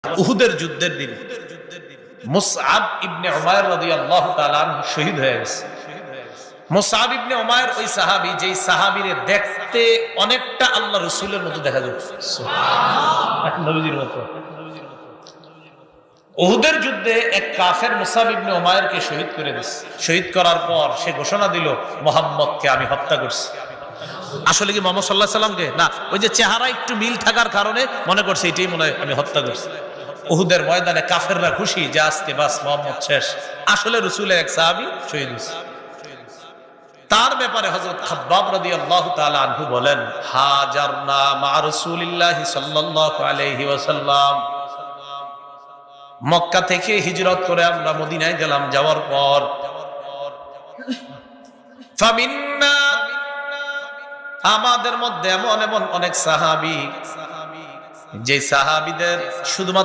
উহুদের যুদ্ধের দিন মুসআব ইবনে উমাইর রাদিয়াল্লাহু তাআলা আনহু শহীদ হয়ে গেছে। মুসআব ইবনে উমাইর ওই সাহাবী যেই সাহাবীরে দেখতে অনেকটা আল্লাহ রাসূলের মতো দেখা যায়, সুবহানাল্লাহ, নবীজির মতো। উহুদের যুদ্ধে এক কাফের মুসআব ইবনে উমাইরকে শহীদ করে দিয়েছে। শহীদ করার পর সে ঘোষণা দিল, মুহাম্মদকে আমি হত্যা করছি। আসলে কি মুহাম্মদ সাল্লাল্লাহু আলাইহি সাল্লামকে না, ওই যে চেহারা একটু মিল থাকার কারণে মনে করছে এটাই মনে হয় আমি হত্যা করছি। উহুদের ময়দানে কাফেররা খুশি যে আজকে বাস মুহাম্মদ শেষ। আসলে রাসূলের এক সাহাবী শহীদ হয়েছে। তার ব্যাপারে হযরত খাব্বাব রাদিয়াল্লাহু তাআলা আনহু বলেন, হাজারনা মা রাসূলিল্লাহি সাল্লাল্লাহু আলাইহি ওয়াসাল্লাম, মক্কা থেকে হিজরত করে আমরা মদিনায় গেলাম। যাওয়ার পর ফামিন্না, আমাদের মধ্যে এমন এমন অনেক সাহাবী, যে সাহাবীদের শুধুমাত্র